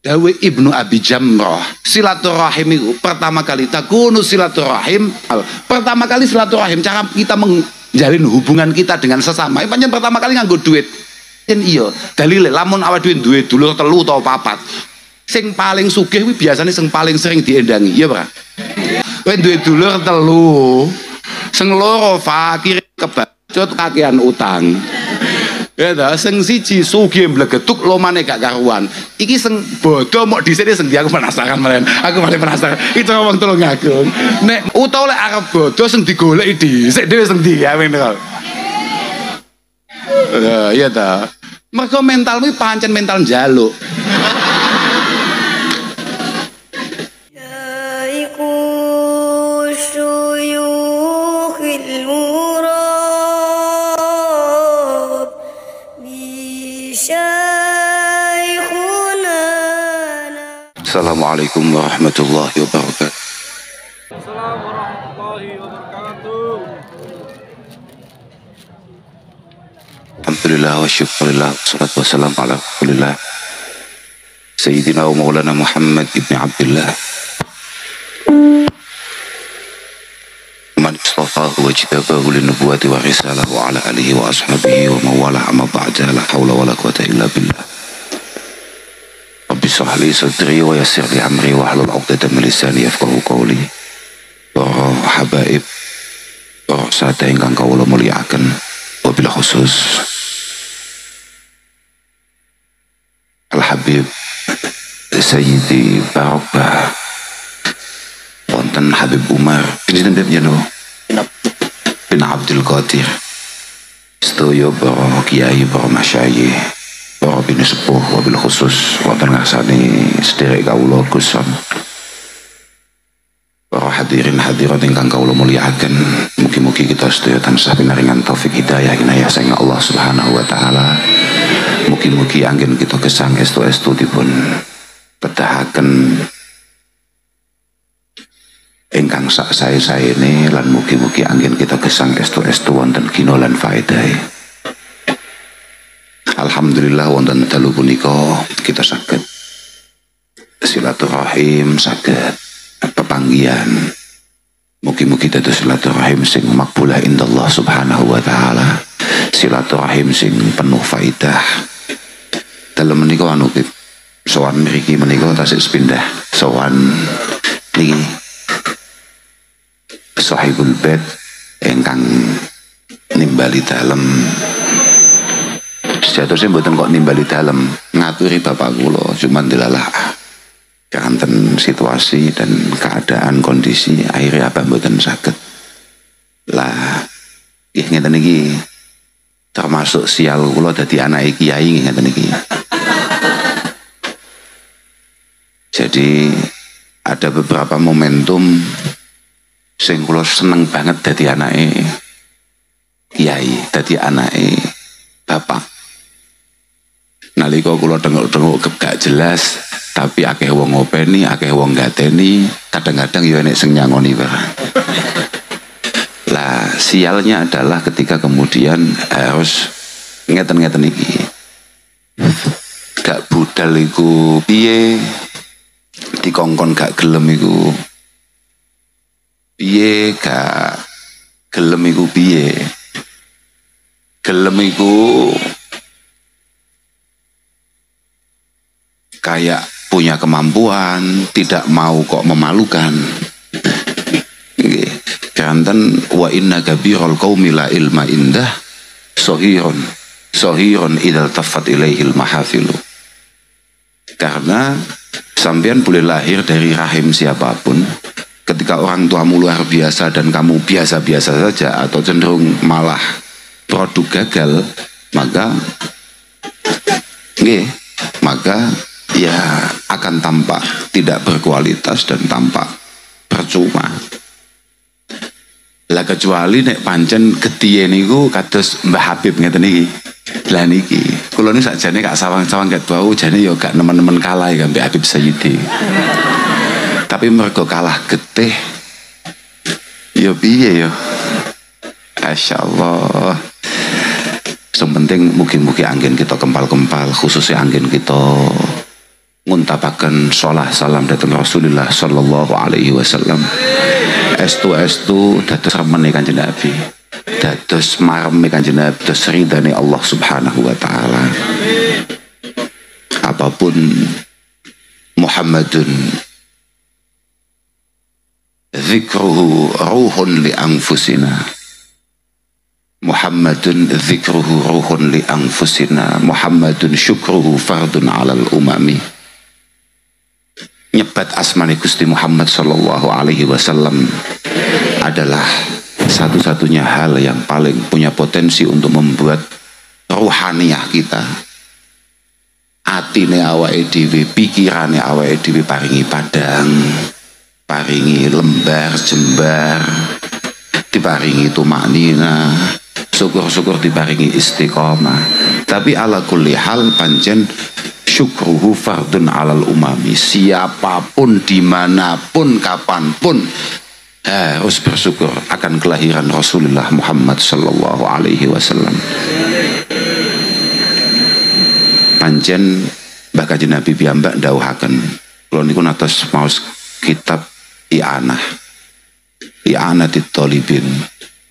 Dawe Ibnu Abi Jamrah, silaturahim itu pertama kali takunu silaturahim. Pertama kali silaturahim, cara kita menjalin hubungan kita dengan sesama. Pancen pertama kali nganggo duit. Iya, dalile lamun awak duwe dulur telu atau papat. Sing paling sugih kuwi biasane sing paling sering diendangi, iya, Pak. Kowe duwe dulur telu, sing loro fakir kebacut kakean utang. Ya ta, sing siji sugih mblegetuk lomane gak karuan. Iki sing bodho mok dhisik sing aku penasaran malen. Aku paling penasaran. Itu wong Tulungagung. Nek utawa lek arep bodho sing digoleki dhisik dhewe sing digawe kok. Iya ta. Mergo mentalmu pancen mental njaluk. Assalamualaikum warahmatullahi wabarakatuh. Assalamualaikum warahmatullahi wabarakatuh. Alhamdulillah wa syukurillah, wassalatu wassalamu ala rasulillah Sayyidina wa maulana Muhammad ibn Abdullah man istafahu wa jitabahu linubuwati wa risalah wa ala alihi wa ashabihi wa mawala amma ba'da la hawla wa la quwata illa billah. Rabbi shrah li sadri wa yassir li amri wa hlul 'uqdatam min lisani yafqahu qawli. Para habaib, para sadaya ingkang kawula mulyakaken, wabil khusus Al Habib Sayyidi Barokah wonten Habib Umar pinten jenengan bin Abdul Qadir, sedaya para kiai, para masyayikh, para bini sepuh, wabil khusus wonten ngarsane sederek kawula Guson, para hadirin hadirat ingkang kawula mulyakaken. Mugi-mugi kita sedaya tansah pinaringan taufik hidayah inayah saking Allah Subhanahu wa taala. Mugi-mugi anggen kita gesang estu-estu dipun pedahaken ingkang sak sae-saene, lan mugi-mugi anggen kita gesang estu-estu wonten gina lan faedahe. Alhamdulillah wonten dalu punika kita saged silaturahim, saged pepanggihan. Mugi-mugi dados silaturahim sing makbulah indallah Subhanahu wa taala, silaturahim sing penuh faidah. Dalem menika anu sowan mriki menika tasih sepindah sowan niki sahibul bait ingkang nimbali dalem. Sejatosnya mboten kok nimbali dalem, ngaturi bapak kula cuman dilalah kanten situasi dan keadaan kondisi akhirnya apa mboten saged. Lah nggih ngeten iki termasuk sial kula dadi anake kiai ngeten iki. Jadi ada beberapa momentum sing kula seneng banget dadi anake kiai, dadi anake bapak. Nalika kula denguk-denguk gak jelas, tapi akeh wong ngopeni, akeh wong gateni, kadang-kadang ya enek sing nyangoni barang. Lah sialnya adalah ketika kemudian harus ngeten-ngeten iki. Gak budal iku piye, dikongkon gak gelem iku piye, gak gelem iku piye. Gelem iku kayak punya kemampuan, tidak mau kok memalukan. Kanten wa inna kabirul qaumi la ilma indah sohirun idal tafat ilaihil mahafilu. Karena sampean boleh lahir dari rahim siapapun, ketika orang tuamu luar biasa dan kamu biasa-biasa saja atau cenderung malah produk gagal, maka ya akan tampak tidak berkualitas dan tampak percuma. Lah kecuali nek pancen getihe niku kados Mbah Habib ngeten iki. Lah niki kula niku sakjane gak sawang-sawang gak bau, jane ya gak nemen-nemen kalah ya Mbah Habib Sayyidi. Tapi mergo kalah getih ya piye ya. Masyaallah. Yang penting mugi-mugi angin kita kempal-kempal, khususnya angin kita nguntapaken sholah salam dhateng Rasulullah sallallahu alaihi wasallam. Estu dados remene Kanjeng Nabi, dados mareme Kanjeng Nabi, dados ridane Allah Subhanahu wa taala. Apapun Muhammadun dzikruhu ruhun li anfusina, Muhammadun dzikruhu ruhun li anfusina, Muhammadun syukruhu fardun alal umami. Nyebat asmane Gusti Muhammad sallallahu alaihi wasallam adalah satu-satunya hal yang paling punya potensi untuk membuat ruhaniyah kita, atine awake dhewe, pikirane awake dhewe paringi padang, paringi lembar jembar, diparingi tumanina, syukur-syukur diparingi istiqomah. Tapi ala kulli hal pancen syukruhu fardun alal umami. Siapapun, dimanapun, kapanpun harus bersyukur akan kelahiran Rasulullah Muhammad sallallahu alaihi wasallam. Pancen Mbah Kanjeng Nabi piyambak ndhawuhaken, kula niku natos maos kitab I'anatit Thalibin.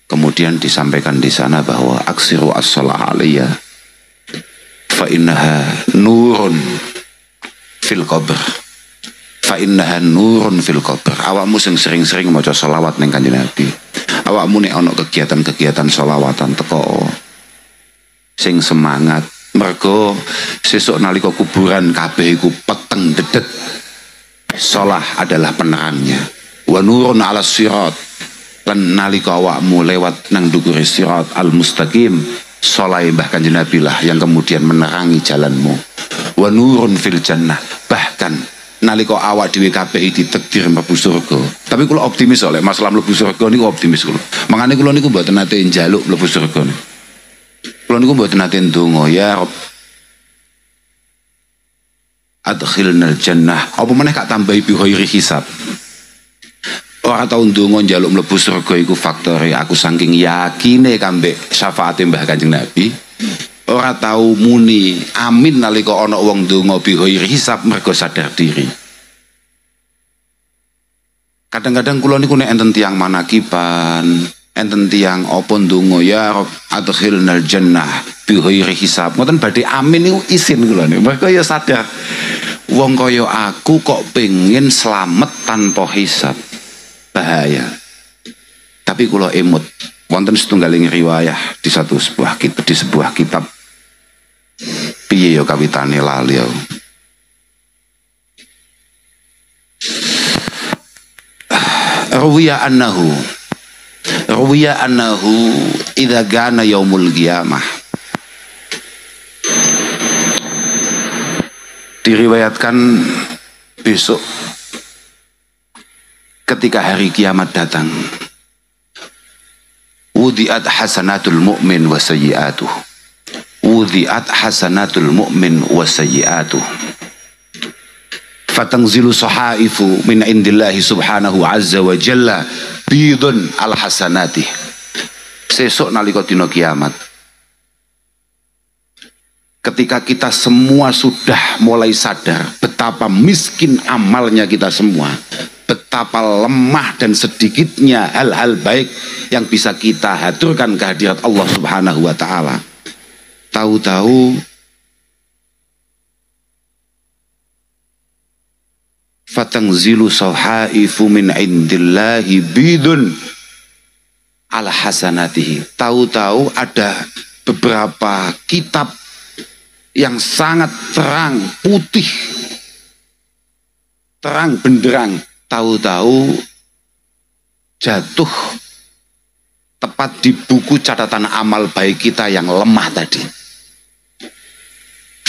Kemudian disampaikan di sana bahwa aksiru as-shalah alaiya fa innaha nurun fil qabr, fa innaha nurun fil qabr. Awakmu sing sering-sering maca selawat ning Kanjeng Nabi, awakmu nek ana kegiatan-kegiatan selawatan teko sing semangat, mergo sesuk nalika kuburan kabeh iku peteng dedet. Shalah adalah penerangnya. Wa nurun 'alas sirat, lan nalika awakmu lewat nang ndukure sirat al-mustaqim, sholai Mbah Kanjeng Nabi lah yang kemudian menerangi jalanmu. Wa nurun fil jannah, bahkan nalika awak dhewe kabeh ditakdir mlebu surga. Tapi kula optimis oleh masalah mlebu surga niku optimis kula. Mangane kula niku mboten nate njaluk mlebu surga niku. Kula niku mboten nate ndonga ya Rabb adkhilnal jannah, apa meneh kak tambahi bi ghairi hisab. Ora tau ndonga njaluk mlebu surga iku faktore aku saking yakine kambek syafaate Mbah Kanjeng Nabi. Ora tau muni amin nalika ana wong ndonga bi ghairi hisab mergo sadar diri. Kadang-kadang kula niku nek enten tiyang manakiban, enten tiyang apa ndonga ya Rabb adkhilnal jannah bi ghairi hisab, ngoten badhe amin niku isin kula niku. Mergo ya sadar wong kaya aku kok pengen slamet tanpa hisab. Bahaya. Tapi kula emut wonten setunggaling riwayah di sebuah kitab piye ya kawitane lali aku. Ruwiya annahu idza kana yaumul qiyamah, diriwayatkan besok ketika hari kiamat datang, wudi'at hasanatul mu'min wa sayyi'atuh, wudi'at hasanatul mu'min wa sayyi'atuh, fatangzilu sahaifu min indillahi subhanahu azza wa jalla bidun al hasanatih. Sesuk nalika dina kiamat, ketika kita semua sudah mulai sadar betapa miskin amalnya kita semua, betapa lemah dan sedikitnya hal-hal baik yang bisa kita haturkan kehadirat Allah Subhanahu wa taala. Tahu-tahu fatangzilu sahaifu min indillahi bidun ala hasanatihi. Tahu-tahu ada beberapa kitab yang sangat terang, putih, terang benderang, tahu-tahu jatuh tepat di buku catatan amal baik kita yang lemah tadi.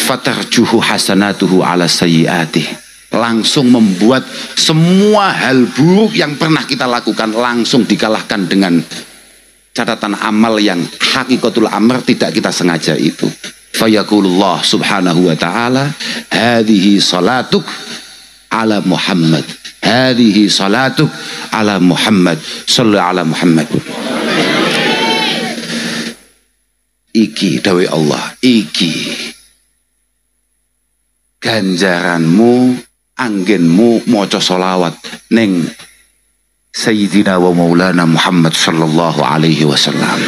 Fatarjuhu hasanatuhu ala sayyiatih, langsung membuat semua hal buruk yang pernah kita lakukan langsung dikalahkan dengan catatan amal yang hakikatul amr tidak kita sengaja itu. Fayaqulullah subhanahu wa ta'ala, hadhihi salatuk ala Muhammad, hadhihi salatuk ala Muhammad, sallu ala Muhammad. Iki dawai Allah, iki ganjaranmu anggenmu maca sholawat ning Sayyidina wa Maulana Muhammad sallallahu alaihi wasallam.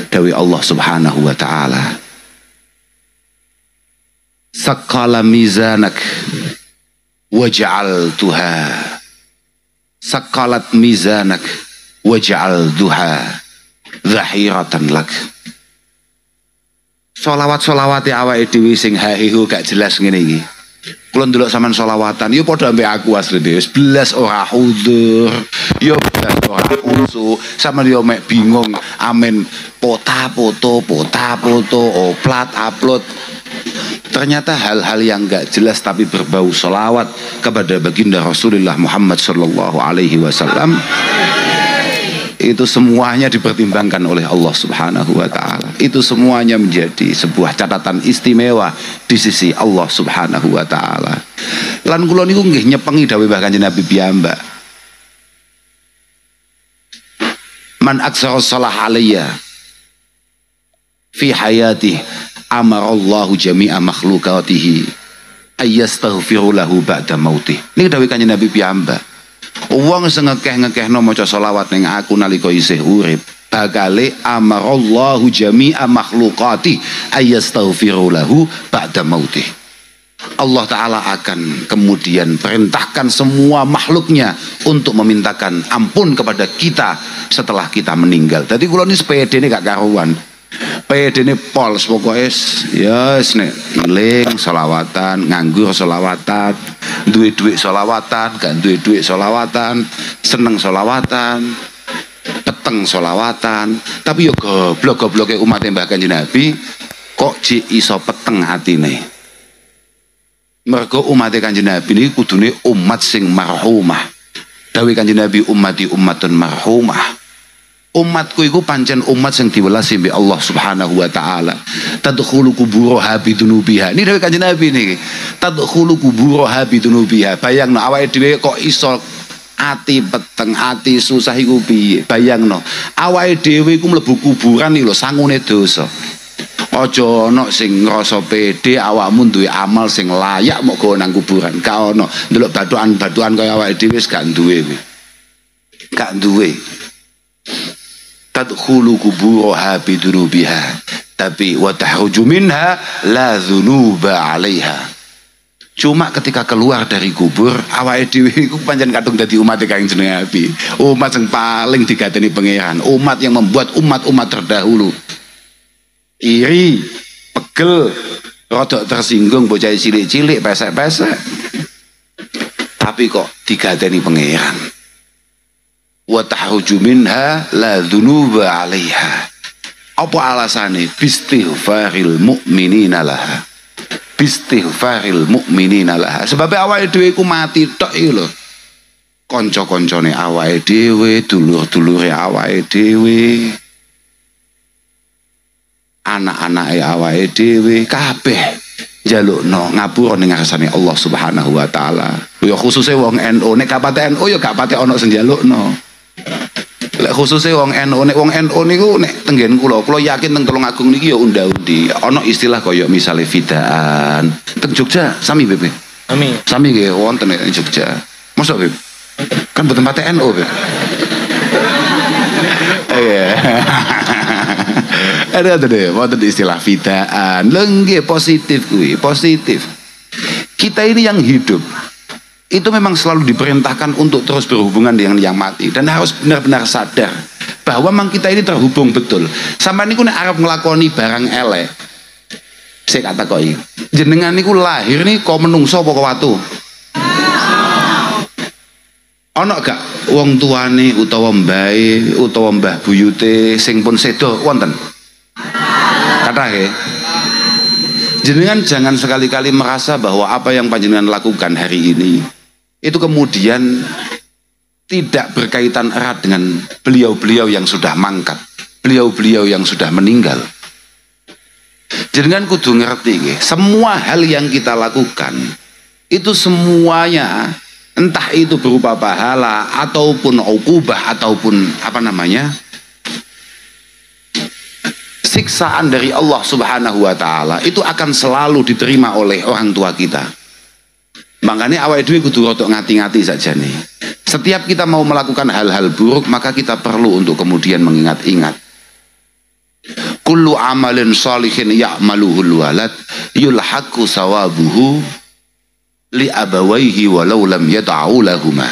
Dawi Allah subhanahu wa ta'ala, sakala mizanak waj'altuha, sakalat mizanak waj'altuha zahiratan lak. Solawat-solawate awake dhewe sing hahihu gak jelas ngene iki. Kula ndelok sampean solawatan yo padha ambek aku asli wis belas ora hudzur, yo belas ora khusu. Sampeyan yo mek bingung amen pota-foto, oplat, upload. Ternyata hal-hal yang gak jelas tapi berbau solawat kepada baginda Rasulullah Muhammad sallallahu alaihi wasallam, itu semuanya dipertimbangkan oleh Allah subhanahu wa ta'ala. Itu semuanya menjadi sebuah catatan istimewa di sisi Allah subhanahu wa ta'ala. Lan kula niku nggih nyepengi dawuh Kanjeng Nabi piyambak, man aksara shalah alayya fi hayati amarallahu jami'a makhlukatihi ayyastaghfiru lahu ba'da mautih. Niki dawuh Kanjeng Nabi piyambak, wong sing ngekeh-ngekehno maca selawat ning aku nalika isih urip, bakale amarallahu jami'a makhluqati ayastaghfiru lahu ba'da mautih. Allah Ta'ala akan kemudian perintahkan semua makhluknya untuk memintakan ampun kepada kita setelah kita meninggal. Jadi kula ini sepede ini gak karuan, pede ini pols pokoknya yes nek iling selawatan, nganggur selawatan, duit selawatan, gak duit selawatan, seneng selawatan, peteng selawatan. Tapi yo goblok-gobloke umat Mbah Kanjeng Nabi kok jek iso peteng atine. Mergo umat Kanjeng Nabi ini kudune umat sing marhumah. Dawuh Kanjeng Nabi, ummati ummatun marhumah. Umatku iku pancen umat sing diwelasi mbek Allah subhanahu wa ta'ala. Tadkhulu kuburaha bidunubiha. Ini dawuh Kanjeng Nabi niki. Tadkhulu kuburaha bidunubiha. Bayangno awake dhewe kok iso ati peteng, ati susah iku piye? Bayangno awake dhewe iku mlebu kuburan iki lho sangune dosa. Aja ana sing ngrasa pede awakmu duwe amal sing layak mok go nang kuburan. Gak ana. Ndelok batuan-batuan kaya awake dhewe wis gak duwe. Gak duwe. Tadkhulu kuburaha bidunubiha, tapi wa tahruju minha la dzunuba 'alaiha. Cuma ketika keluar dari kubur awake dhewe iku pancen kadung dadi umat Kanjeng Nabi, umat yang paling digateni pangeran, umat yang membuat umat-umat terdahulu iri, pegel, rodok tersinggung, bocah cilik-cilik, pesek-pesek, tapi kok digateni pangeran. Wa tahruju minha la dzunuba 'alaiha. Apa alasane? Bistighfaril mu'minina laha. Bistighfaril mu'minina laha. Sebab awake dhewe iku mati tok iki lho. Kanca-kancane awake dhewe, dulur-dulure awake dhewe, anak-anake awake dhewe kabeh njalukno ngapura ning ngarsane Allah Subhanahu wa taala. Ya khususe wong NU, nek gak pate NU ya gak pate ana sing njalukno. Lek khususe wong NU, nek wong NU niku nek tenggen kula yakin teng Tulungagung niki ya unda-undi. Ana istilah kaya misale fidaan. Teng Jogja sami Beb. Sami nggih wonten ning Jogja. Mosok Beb? Kan mboten pate NU Beb. Iya. Ada deh, wonten istilah fidaan. Lengge positif kuwi, positif. Kita ini yang hidup itu memang selalu diperintahkan untuk terus berhubungan dengan yang mati dan harus benar-benar sadar bahwa memang kita ini terhubung betul. Sampeyan niku nek arep nglakoni barang elek, saya kata kok iki, jenengan niku lahir nih kok menungso apa kok watu? Ana gak wong tuane utawa mbae utawa mbah buyute sing pun sedo wonten? Kathah nggih. Jenengan jangan sekali-kali merasa bahwa apa yang panjenengan lakukan hari ini itu kemudian tidak berkaitan erat dengan beliau-beliau yang sudah mangkat, beliau-beliau yang sudah meninggal. Jenengan kudu ngerti nggih, semua hal yang kita lakukan itu semuanya entah itu berupa pahala ataupun ukubah ataupun apa namanya siksaan dari Allah Subhanahu wa taala itu akan selalu diterima oleh orang tua kita. Makanya awake dhewe kudu rodok ngati-ngati saja nih. Setiap kita mau melakukan hal-hal buruk, maka kita perlu untuk kemudian mengingat-ingat. Kullu amalin sholihin ya'maluhul walad yulhaqu sawabuhu li abawaihi walau lam yad'u lahuma.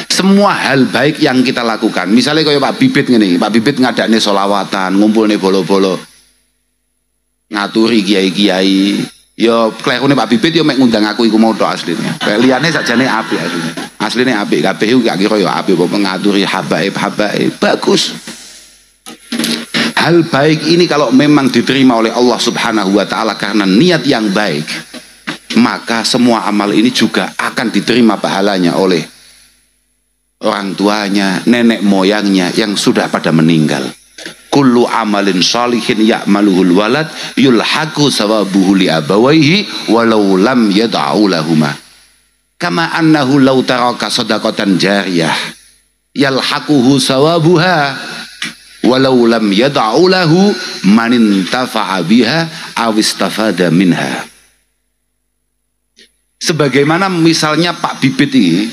Semua hal baik yang kita lakukan, misalnya kayak Pak Bibit ngene, Pak Bibit ngadakne sholawatan, ngumpulne bolo-bolo, ngaturi kiai-kiai. Yo klerune Pak Bibit yo mek ngundang aku iku mau tok asline. Kayak liyane sakjane apik asline. Asline apik kabeh iku gak kira yo apik apa ngaturi habaib bagus. Hal baik ini kalau memang diterima oleh Allah Subhanahu wa taala karena niat yang baik, maka semua amal ini juga akan diterima pahalanya oleh orang tuanya, nenek moyangnya yang sudah pada meninggal. Kullu amalin sholihin ya'maluhul walad yulhaqu sawabuhu li abawaihi walau lam yad'u lahuma. Kama annahu law taraka shadaqatan jariyah yalhaquhu sawabuha walau lam yad'u lahu man intafa'a biha aw istafada minha. Sebagaimana misalnya Pak Bibit ini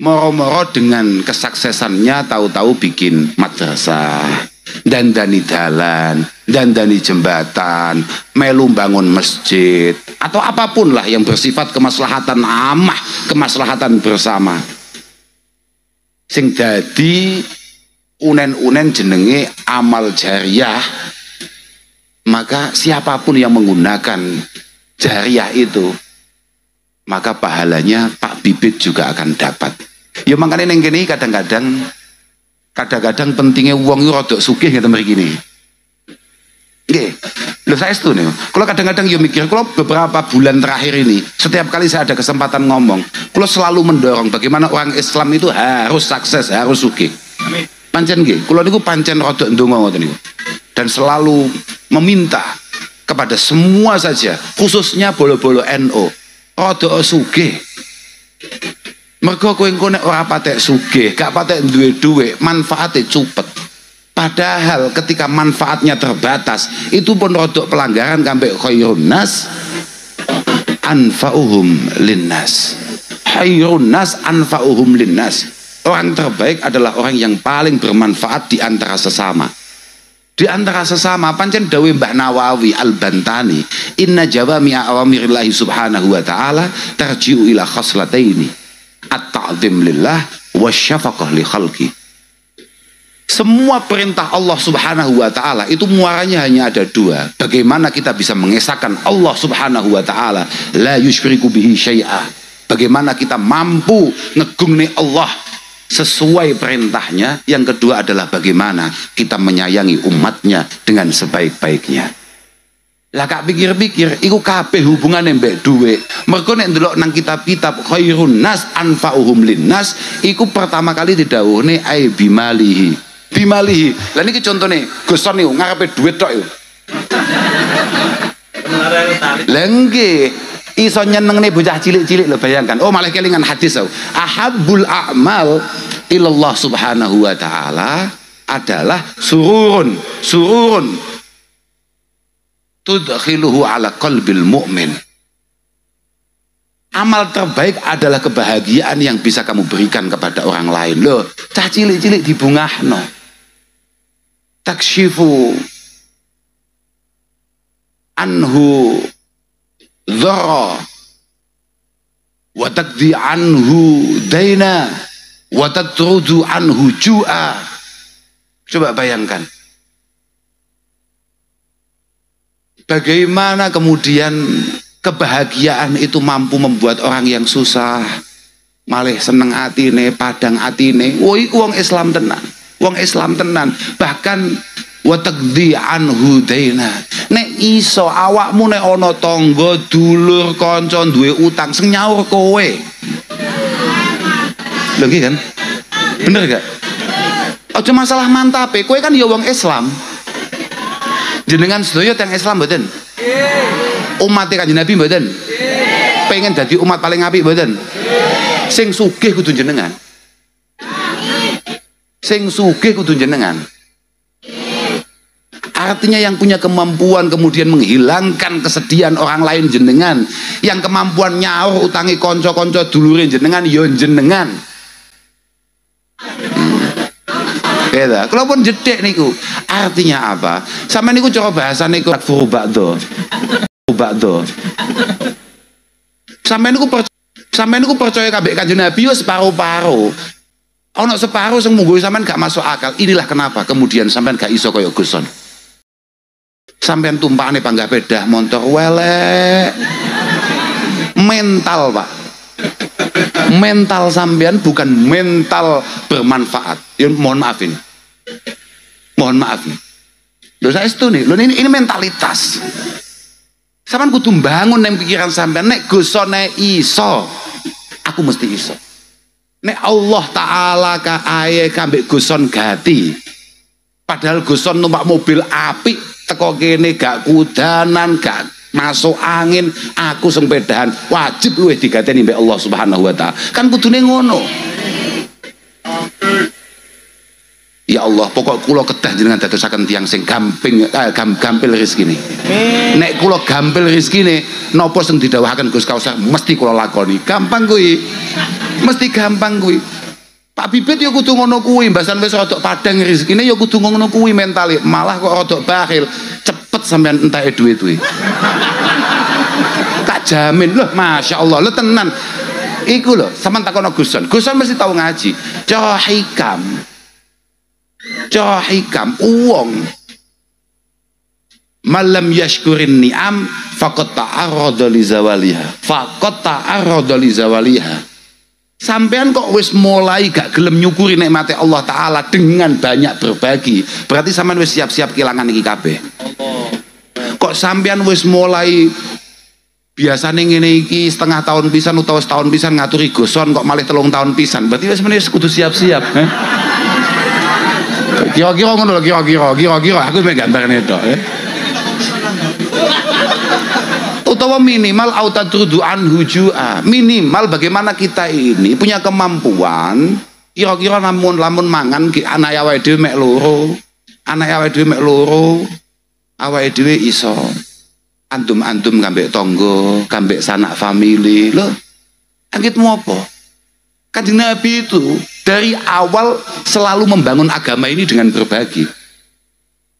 moro-moro dengan kesuksesannya tahu-tahu bikin madrasah, dandani dalan, dandani jembatan, melu bangun masjid, atau apapun lah yang bersifat kemaslahatan amah, kemaslahatan bersama. Sing dadi unen-unen jenenge amal jariah, maka siapapun yang menggunakan jariah itu, maka pahalanya Pak Bibit juga akan dapat. Ya makanya neng gini kadang-kadang pentingnya uang itu rodok sugih ngeten mriki niki. Nggih. Lho saya itu nih. Kalau kadang-kadang yo mikir, kalau beberapa bulan terakhir ini, setiap kali saya ada kesempatan ngomong, kalau selalu mendorong bagaimana orang Islam itu harus sukses, harus sugih. Amin. Pancen nggih, kula niku pancen rodok ndonga ngoten niku. Dan selalu meminta kepada semua saja, khususnya bolo-bolo NU, rodok sugih. Mergo kowe engko nek ora patek sugih, gak patek duwe dhuwit, manfaate cupet. Padahal ketika manfaatnya terbatas, itu pun rodok pelanggaran kambe khairun nas anfa'uhum linnas. Khairun nas anfa'uhum linnas. Orang terbaik adalah orang yang paling bermanfaat di antara sesama. Di antara sesama pancen dawuh Mbah Nawawi Al-Bantani, inna jawami'a awamirillahi subhanahu wa ta'ala tarji'u ila khaslataini at-ta'zim lillah wasyafaqah li khalqi. Semua perintah Allah Subhanahu wa taala itu muaranya hanya ada dua. Bagaimana kita bisa mengesahkan Allah Subhanahu wa taala, la yusyriku bihi syai'a. Bagaimana kita mampu ngegungne Allah sesuai perintahnya. Yang kedua adalah bagaimana kita menyayangi umatnya dengan sebaik-baiknya. Lah kak pikir-pikir iku kabeh hubungane mbek dhuwit. Mergo nek ndelok nang kitab-kitab khairun nas anfa'uhum linnas, iku pertama kali didhawuhne ai bimalihi. Bimalihi. Lah niki contone Gus Son niku ngarepe dhuwit tok iku. Lah nggih iso nyenengne bocah cilik-cilik lho, bayangkan. Oh malah kelingan hadis tau. Ahabbul a'mal ilallah subhanahu wa ta'ala adalah sururun tudkhiluhu ala qalbil mu'min. Amal terbaik adalah kebahagiaan yang bisa kamu berikan kepada orang lain. Loh, cah cilik-cilik dibungahno. Takshifu anhu dhara wa taqdi anhu daina wa tatrudu anhu ju'a. Coba bayangkan. Bagaimana kemudian kebahagiaan itu mampu membuat orang yang susah malih seneng atine, padang atine. Woi wong Islam tenan. Wong Islam tenan. Bahkan wa taqdi anhu daina. Nek iso awakmu nek ana tangga, dulur, kanca duwe utang sing nyaur kowe. Lho nggih kan? Bener gak? Aja masalah mantape, kowe kan ya wong Islam. Jenengan sedaya teng Islam mboten? Umat Kanjeng Nabi mboten? Pengen dadi umat paling apik mboten? Sing sugih kudu jenengan. Sing sugih kudu jenengan. Artinya yang punya kemampuan kemudian menghilangkan kesedihan orang lain jenengan, yang kemampuan nyaur utangi konco-konco dulurin jenengan yo jenengan. Beda. Kalau pun jedek niku, artinya apa? Sama niku cara bahasa niku furubado. Sampai niku percaya kabeh Kanjeng Nabi yo separo-paro. Ono separo sing munggo sampean gak masuk akal. Inilah kenapa kemudian sampean gak iso kaya Guson. Sampean tumpakane panggah pedah motor welek. Mental, Pak. Mental sampean bukan mental bermanfaat. Ya, mohon maaf ini. Mohon maaf nih. Loh saya itu nih, loh ini mentalitas. Sampean kudu bangun nang pikiran sampean nek Gusone iso, aku mesti iso. Nek Allah Ta'ala ka aye kambek Guson gati. Padahal Guson numpak mobil apik teko kene gak kudanan, gak masuk angin, aku sing pedahan wajib luwih digateni mbek Allah Subhanahu wa taala. Kan kudune ngono. Ya Allah, pokok kula kedah jenengan dadosaken tiyang sing gampil rezekine. Nek kula gampil rezekine, napa sing didhawuhaken Gus Kausar mesti kula lakoni. Gampang kuwi. Mesti gampang kuwi. Pak Bibit ya kudu ngono kuwi, mbasan wis rada padang rezekine ya kudu ngono kuwi mentale. Malah kok rada bakhil, cepet sampean entahe duit kuwi. Tak jamin loh, Masya Allah, lo tenan. Iku loh, sampean takono Guson. Guson mesti tahu ngaji. Cara hikam uwong malam yashkurin ni'am faqad ta'arrada li zawaliha. Sampean kok wis mulai gak gelem nyukuri nikmate Allah Ta'ala dengan banyak berbagi, berarti sampean wis siap-siap kehilangan iki kabeh. Kok sampean wis mulai biasane ngene iki setengah tahun pisan utawa setahun pisan ngaturi Guson kok malih 3 tahun pisan, berarti wis kudu siap-siap. Kira-kira ngono lho, kira-kira aku mek gambarane tok utawa minimal autadrudu anhu ju'a. Minimal bagaimana kita ini punya kemampuan kira-kira lamun mangan anak awake dhewe mek loro, awake dhewe iso antum-antum kambek tonggo, kambek sanak famili. Lho, angkitmu apa? Kanjeng Nabi itu dari awal selalu membangun agama ini dengan berbagi.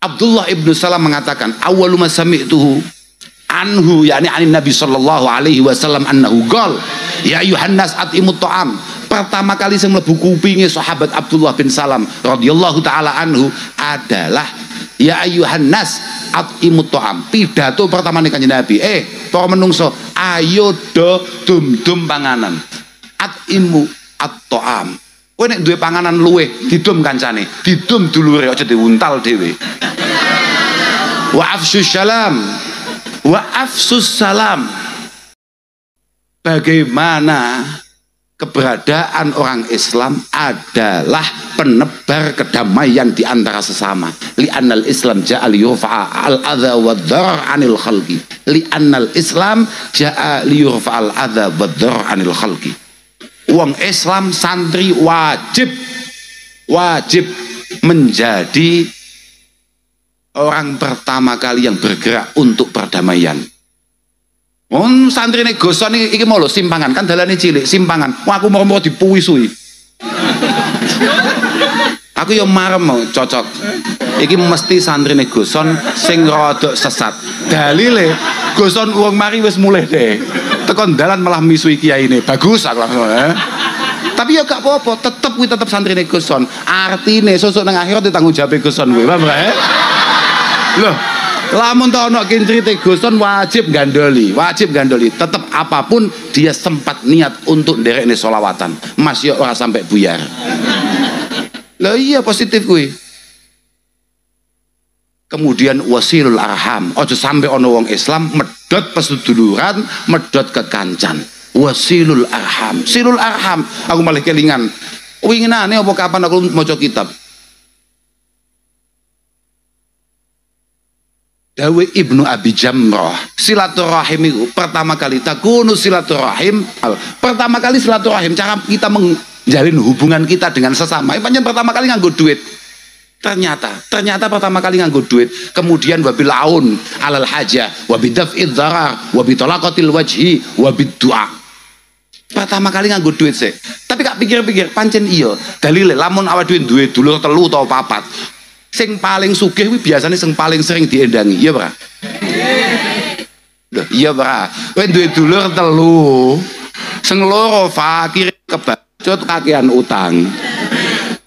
Abdullah ibnu Salam mengatakan, awalu ma sami'tuhu anhu, yakni anin Nabi sallallahu alaihi wasallam annahu qol, ya ayuhan nas at'imut ta'am. Pertama kali saya mlebu kupinge sahabat Abdullah bin Salam radhiyallahu taala anhu adalah ya ayuhan nas at'imut ta'am. Pidato pertama nih Kanjeng Nabi, para menungso, ayo do dum-dum panganan. At'imu at-ta'am. Kowe nek duwe panganan luweh didum kancane, didum dulure aja diuntal dhewe. Wa afsus salam. Bagaimana keberadaan orang Islam adalah penebar kedamaian di antara sesama. Li'annal Islam ja'a liyurfa'a al-adha wad-dharar 'anil khalqi. Li'annal Islam ja'a liyurfa'a al-adha wad-dharar 'anil khalqi. Uang Islam santri wajib menjadi orang pertama kali yang bergerak untuk perdamaian. Santri ini Guson iki mau lho simpangan, kan dalane cilik simpangan. Wah, aku mau dipuwisui. Aku yo marem cocok. Iki mesti santri ini Guson sing rada sesat. Dalile Guson wong mari wis mulih deh. Tekan dalan malah misui kiai ini. Bagus aku langsung Tapi ya gak apa-apa, tetep santri ini Guson. Artine sosok nang akhirat ditanggung jawab Guson kuwi. Paham ya? Loh, lamun tau ono cerita Guson wajib gandoli. Tetap apapun dia sempat niat untuk nderekne sholawatan. Mas yo ora sampai buyar. Lah iya positif kuwi. Kemudian wasilul arham, ojo sampai ono wong Islam medot peseduluran, medot kekancan. Wasilul arham, silul arham. Aku malah kelingan. Winginane apa kapan aku maca kitab. Dawe Ibnu Abi Jamrah, silaturahim itu pertama kali takunu silaturahim. Pertama kali silaturahim, cara kita menjalin hubungan kita dengan sesama. Panjang pertama kali nganggo duit. Ternyata pertama kali nganggo duit, kemudian wabil aun alal hajah, wabidaf'id dharar, wabitalaqatil wajhi, wabiddu'a. Pertama kali nganggo duit sih. Tapi gak pikir-pikir, pancen iya. Dalile lamun awak duit duwe dulur telu atau papat. Sing paling sugih kuwi biasanya sing paling sering diendangi, iya Bra? Loh, iya Bra. Kowe duwe dulur telu, sing loro fakir kebacut kakean utang.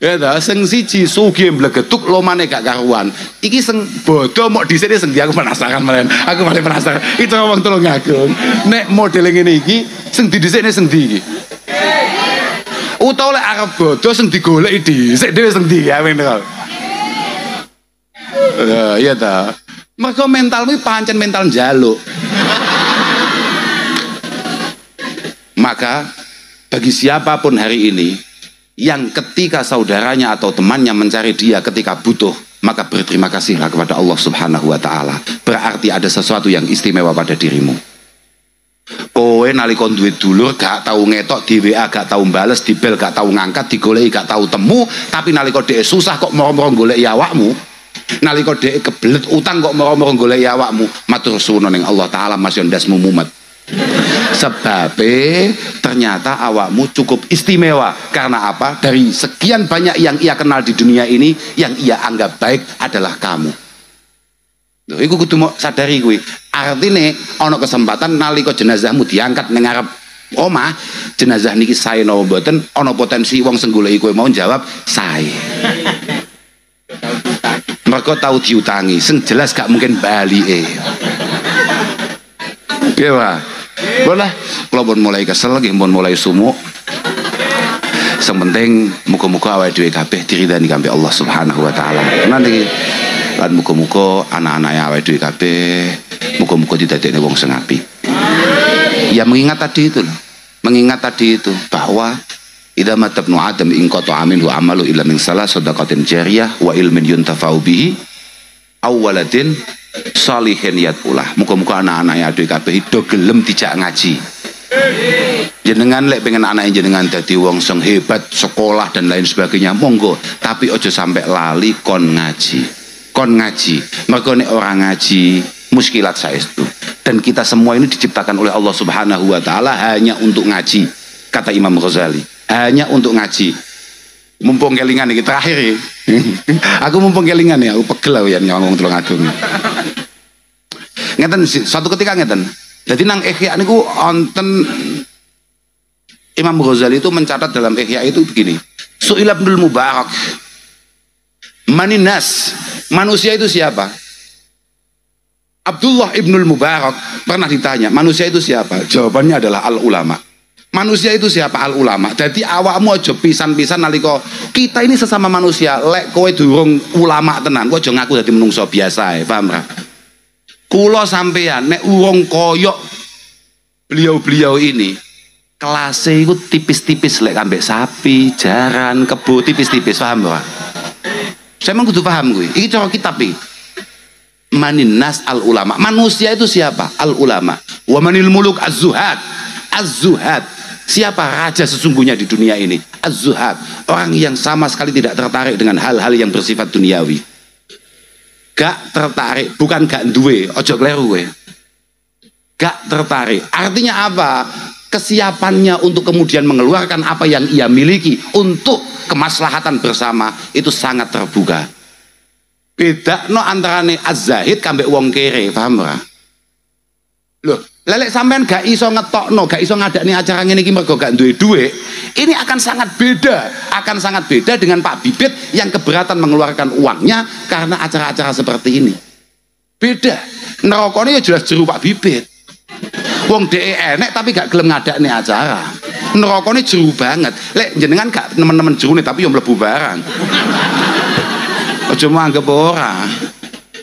Ya ta, sing siji sugih mblegetuk lomane gak karuan. Iki sing bodoh mok dhisik sing aku penasaran malen. Aku paling penasaran. Itu wong tulung agung. Nek model ngene iki sing didhisikne sing ndi iki? Utawa lek arep bodoh sing digoleki dhisik dhewe sing ndi ya men. Iya ta. Mergo mental kuwi pancen mental njaluk. Maka bagi siapapun hari ini yang ketika saudaranya atau temannya mencari dia ketika butuh, maka berterima kasihlah kepada Allah Subhanahu wa Ta'ala. Berarti ada sesuatu yang istimewa pada dirimu. Kowe nalika duwe dulur gak tau ngetok di WA, gak tau bales, di bel gak tau ngangkat, digoleki gak tau temu, tapi nalika dhek susah kok moro-moro goleki awakmu, nalika dhek kebelet utang kok moro-moro goleki awakmu, matur suwun ning Allah Ta'ala Mas yo ndasmu mumet. Sebab ternyata awakmu cukup istimewa. Karena apa? Dari sekian banyak yang ia kenal di dunia ini, yang ia anggap baik adalah kamu. Loh, iku kudu mau sadari kuwi. Artine ana kesempatan nalika jenazahmu diangkat ning ngarep omah, jenazah niki sae napa mboten, ana potensi wong sing goleki kowe mau jawab sae. Mergo tau diutangi, sing jelas gak mungkin balike. Dewa, boleh. Kalau pun mulai kesel, pun mulai sumuk. Yang penting, muka-muka awal dua kabeh diridani kambe Allah Subhanahu wa Ta'ala. Nanti, lan muka-muka anak-anak awal dua kabeh, muka-muka didadekne wong sing apik. Ya mengingat tadi itu, bahwa idza matabnu adam in qata aminhu amalu illa min salah sadaqatin jariyah wa ilmin yuntafa'u bihi aw waladin salihin yad'ulah. Muga-muga anak-anak ya aduh kabeh do gelem dijak ngaji. Jenengan lek pengen anak jenengan dadi wong sing hebat sekolah dan lain sebagainya monggo, tapi ojo sampai lali kon ngaji. Kon ngaji. Mergo nek ora ngaji muskilat saestu. Dan kita semua ini diciptakan oleh Allah Subhanahu wa Ta'ala hanya untuk ngaji. Kata Imam Ghazali, hanya untuk ngaji. Mumpung kelingan iki terakhir ya. Aku mumpung kelingan ya, aku pegel aku ya ngomong tulung agung. Ngeten suatu ketika ngeten. Jadi nang Ihya niku wonten Imam Ghazali itu mencatat dalam Ihya itu begini. Su'ila Ibnul Mubarak, Maninas, manusia itu siapa? Abdullah Ibnul Mubarak pernah ditanya, manusia itu siapa? Jawabannya adalah al-ulama. Manusia itu siapa? Al ulama. Jadi awakmu aja pisan-pisan nalika kita ini sesama manusia. Lek kowe durung ulama tenan, kowe aja ngaku dadi menungso biasa, paham ra? Kula sampean nek urung koyok beliau-beliau ini, kelasnya itu tipis-tipis lek ambek sapi, jaran, kebo tipis-tipis, paham ra? Saya memang kudu paham kuwi. Iki cara kitab iki. Maninnas al ulama. Manusia itu siapa? Al ulama. Wa manil muluk az-zuhad. Az-zuhad. Siapa raja sesungguhnya di dunia ini? Az-zuhad, orang yang sama sekali tidak tertarik dengan hal-hal yang bersifat duniawi. Gak tertarik, bukan gak duwe, ojo kleru we. Gak tertarik. Artinya apa? Kesiapannya untuk kemudian mengeluarkan apa yang ia miliki untuk kemaslahatan bersama itu sangat terbuka. Beda no antarane az-zahid kambek wong kere, paham ora? Loh, lelek sampean gak iso ngetokno, gak iso ngadakni acara ngene iki mergo gak duwe dhuwit, ini akan sangat beda dengan Pak Bibit yang keberatan mengeluarkan uangnya karena acara-acara seperti ini. Beda. Nerokone ya jelas jeru Pak Bibit. Wong DE enek tapi gak gelem ngadakne acara. Nerokone jeru banget. Lek jenengan gak nemen-nemen jerune tapi yo mlebu barang. Aja anggap ora.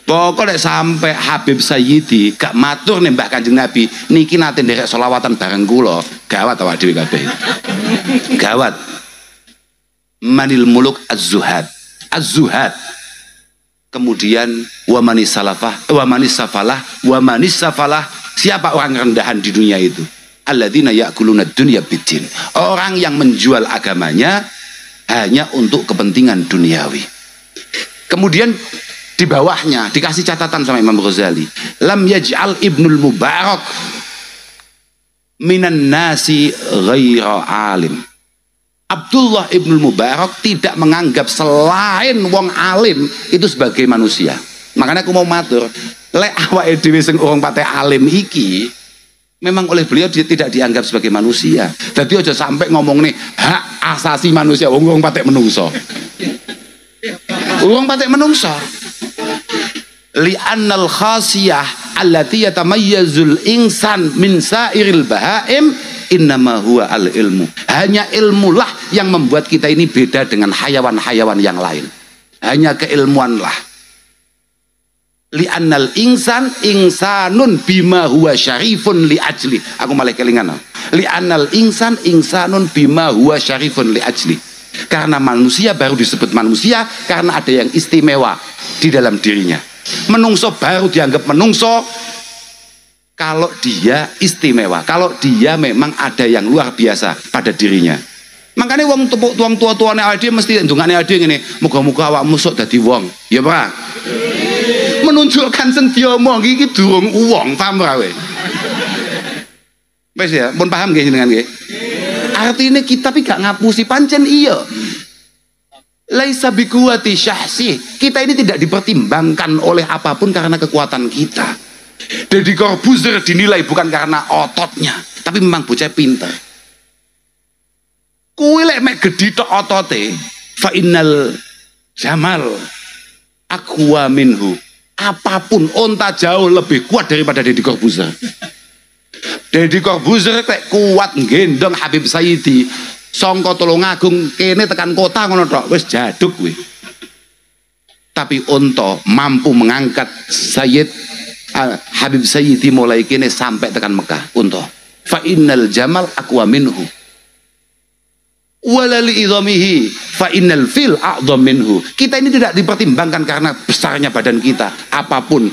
Pokoknya sampai Habib Sayyidi gak matur nih Mbah Kanjeng Nabi niki nate nderek selawatan bareng kula, gawat awak dhewe kabeh. Gawat. Manil muluk az-zuhad. Az-zuhad. Kemudian wa manis salafah, wa manis safalah, wa manis safalah. Siapa orang rendahan di dunia itu? Alladzina ya'kuluna dunya bid-din. Orang yang menjual agamanya hanya untuk kepentingan duniawi. Kemudian di bawahnya dikasih catatan sama Imam Ghazali, lam yaj'al Ibnul Mubarak minan nasi ghaira alim. Abdullah Ibnul Mubarak tidak menganggap selain wong alim itu sebagai manusia. Makanya aku mau matur, lek awake dhewe sing urung pate alim iki memang oleh beliau tidak dianggap sebagai manusia. Jadi aja sampai ngomong nih hak asasi manusia urung pate menungso. Urung pate menungso. Li'annal khasiyah allati yatamayyazul insan min sairil bahaim innama huwa al ilmu. Hanya ilmulah yang membuat kita ini beda dengan hayawan-hayawan yang lain. Hanya keilmuanlah. Li'annal insan insanun bima huwa syarifun li ajli. Aku malah kelingan. Li'annal insan insanun bima huwa syarifun li ajli. Karena manusia baru disebut manusia karena ada yang istimewa di dalam dirinya. Menungso baru dianggap menungso kalau dia istimewa, kalau dia memang ada yang luar biasa pada dirinya. Makanya wong tua-tuane awake dhewe mesti ndongane awake dhewe ngene, muga-muga awakmu sok dadi wong. Ya ora? Menunjukkan sing diomong iki durung wong, paham ora kowe? Wis ya, pun paham nggih jenengan nggih? Artinya kita tapi gak ngapusi pancen iya. Laisa bikuwati syahsi. Kita ini tidak dipertimbangkan oleh apapun karena kekuatan kita. Deddy Corbuzier dinilai bukan karena ototnya, tapi memang bocah pinter. Kuwi lek mek gedhi tok otote, fa innal jamal aqwa minhu. Apapun onta jauh lebih kuat daripada Deddy Corbuzier. Deddy Corbuzier lek kuat nggendong Habib Sayyidi sangka Tulungagung kene tekan kota ngono tok wis jaduk kuwi. Tapi unta mampu mengangkat Habib Sayyidi mulai kene sampai tekan Mekah. Unta fa innal jamal aqwa minhu wala li idhamihi fa innal fil a'dham minhu. Kita ini tidak dipertimbangkan karena besarnya badan kita. Apapun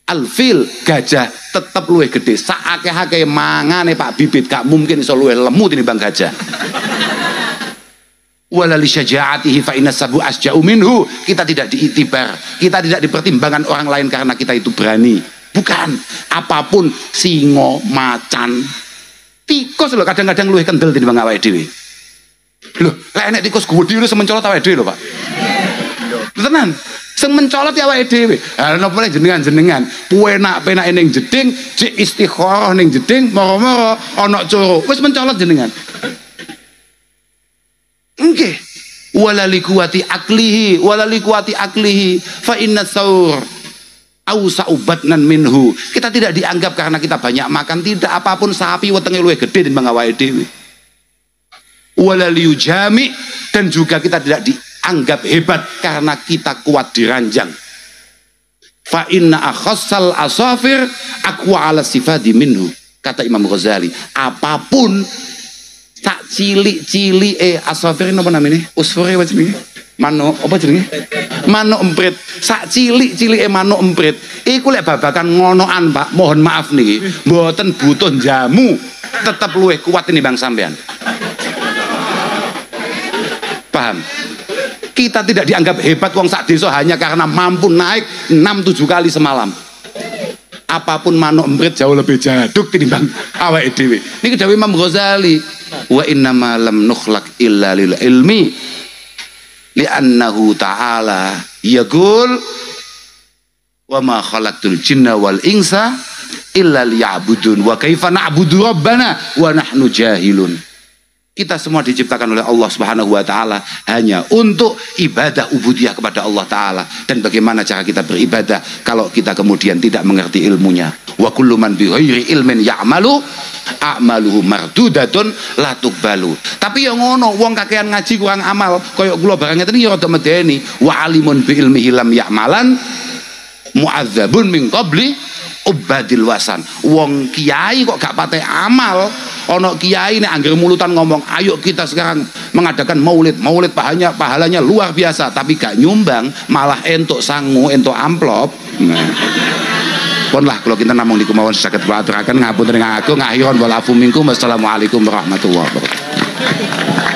alfil gajah tetap luwih gede. Saakeh-akeh mangane Pak Bibit gak mungkin iso luwih lemu tinimbang gajah. Wala li syaja'atihi fa inna sabu asja'u minhu. Kita tidak diitibar, kita tidak dipertimbangkan orang lain karena kita itu berani. Bukan. Apapun singo, macan, tikus lho kadang-kadang luwih kendel tinimbang awake dhewe. Lho, lek nek tikus gede itu semencolot awake dhewe lho, Pak. Tenan. Sing mencolot ya awake dhewe. Ha napa jenengan penak-penake ning jeding, jek istikharah ning jeding, moro-moro ana coro. Wis mencolot jenengan. Nggih. Wala liquwati aklihi fa inna saur ausa'u batnan minhu. Kita tidak dianggap karena kita banyak makan, tidak. Apapun sapi wetenge luwih gede timbang awake dhewe. Wala liyujami, dan juga kita tidak dianggap hebat karena kita kuat diranjang. Fa inna akhassal asafir aqwa ala sifati minhu. Kata Imam Ghazali, apapun tak cilik-cilik asafir napa namanya? Usfure apa jenenge? Manuk apa jenenge? Manuk emprit. Sak cilik-cilike manuk emprit iku lek babakan ngonoan, Pak, mohon maaf niki, mboten butuh jamu, tetap luwih kuat tinimbang sampean. Paham? Kita tidak dianggap hebat wong sak desa hanya karena mampu naik 6-7 kali semalam. Apapun manuk emprit jauh lebih jaduk tinimbang awake dhewe. Niki dawuh Imam Ghazali, wa innama lam nukhlaq illa lil ilmi li'annahu ta'ala yaqul wa ma khalaqtul jinna wal insa illa liya'budun wa kaifa na'budu rabbana wa nahnu jahilun. Kita semua diciptakan oleh Allah Subhanahu wa taala hanya untuk ibadah ubudiyah kepada Allah taala. Dan bagaimana cara kita beribadah kalau kita kemudian tidak mengerti ilmunya? Wa kullu man bi ghairi ilmin ya'malu a'maluhu mardudatun la tuqbalu. Tapi yang ngono wong kakean ngaji kurang amal kaya kula barang ngeten iki ya rada medeni. Wa alimun bi ilmihi lam ya'malan mu'adzabun min qabli ubadil wasan. Wong kiai kok gak pate amal. Ono kiai nek angger mulutan ngomong ayo kita sekarang mengadakan maulid pahalanya luar biasa, tapi gak nyumbang malah entuk sangu entuk amplop. Nah, pun lah kalau kita namung niku mawon saged kula aturaken ngapunten ingkang agung, akhiron walafu minkum. Wassalamualaikum warahmatullahi wabarakatuh.